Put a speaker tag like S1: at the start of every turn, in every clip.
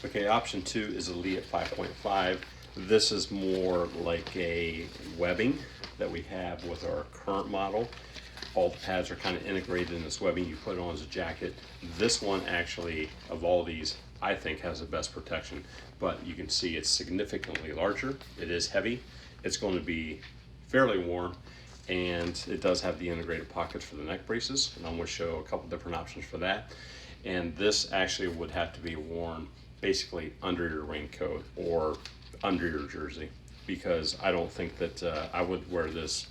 S1: Okay, option 2 is a Leatt 5.5. This is more like a webbing that we have with our current model. All the pads are kind of integrated in this webbing. You put it on as a jacket. This one actually, of all these, I think has the best protection, but you can see it's significantly larger. It is heavy. It's going to be fairly warm, and it does have the integrated pockets for the neck braces, and I'm going to show a couple different options for that. And this actually would have to be worn basically under your raincoat or under your jersey, because I don't think that I would wear this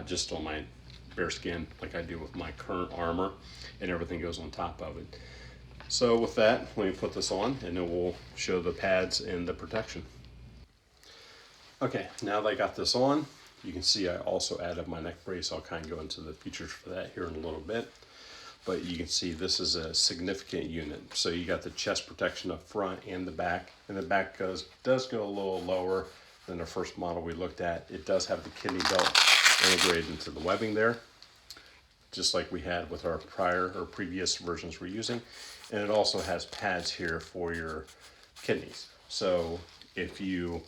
S1: just on my bare skin like I do with my current armor, and everything goes on top of it. So with that, let me put this on and then we'll show the pads and the protection. Okay, now that I got this on, you can see I also added my neck brace. I'll kind of go into the features for that here in a little bit. But you can see this is a significant unit. So you got the chest protection up front and the back. And the back does go a little lower than the first model we looked at. It does have the kidney belt integrated into the webbing there, just like we had with our previous versions we're using. And it also has pads here for your kidneys. So if you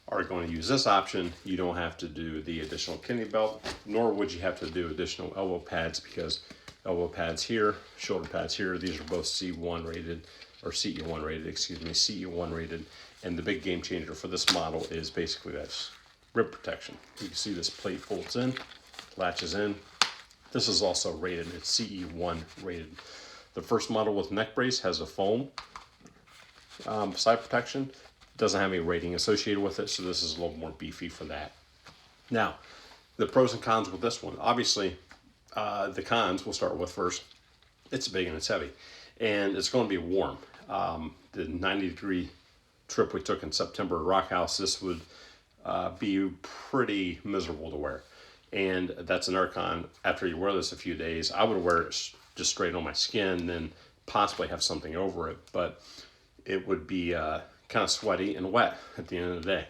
S1: are going to use this option, you don't have to do the additional kidney belt, nor would you have to do additional elbow pads, because elbow pads here, shoulder pads here, these are both C1 rated, or CE1 rated, excuse me, CE1 rated. And the big game changer for this model is basically that rib protection. You can see this plate folds in, latches in. This is also rated, it's CE1 rated. The first model with neck brace has a foam side protection. Doesn't have any rating associated with it, so this is a little more beefy for that. Now, the pros and cons with this one. Obviously, the cons we'll start with first. It's big and it's heavy, and it's going to be warm. The 90-degree trip we took in September at Rock House, this would be pretty miserable to wear. And that's another con. After you wear this a few days, I would wear it just straight on my skin and then possibly have something over it, but it would be kind of sweaty and wet at the end of the day.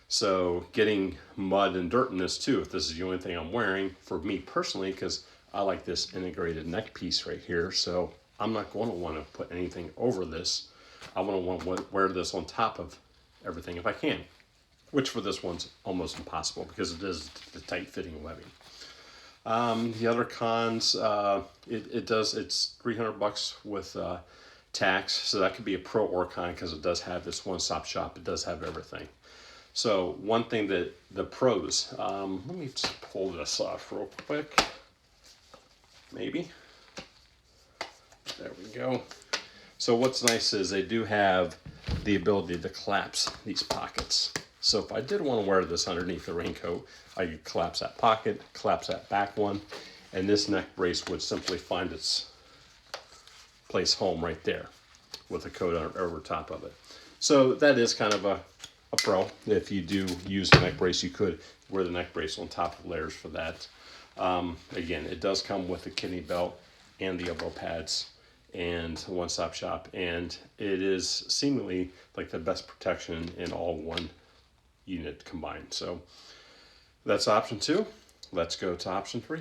S1: So getting mud and dirt in this too, if this is the only thing I'm wearing, for me personally, because I like this integrated neck piece right here, so I'm not going to want to put anything over this. I want to wear this on top of everything if I can, which for this one's almost impossible because it is the tight fitting webbing. The other cons, it's $300 with tax, so that could be a pro or con because it does have this one-stop shop. It does have everything. So one thing that the pros, let me just pull this off real quick. Maybe. There we go. So what's nice is they do have the ability to collapse these pockets. So if I did want to wear this underneath the raincoat, I could collapse that pocket, collapse that back one, and this neck brace would simply find its place home right there with a coat over top of it. So that is kind of a pro. If you do use a neck brace, you could wear the neck brace on top of layers for that. Again, it does come with the kidney belt and the elbow pads and one-stop shop, and it is seemingly like the best protection in all one unit combined. So that's option 2. Let's go to option 3.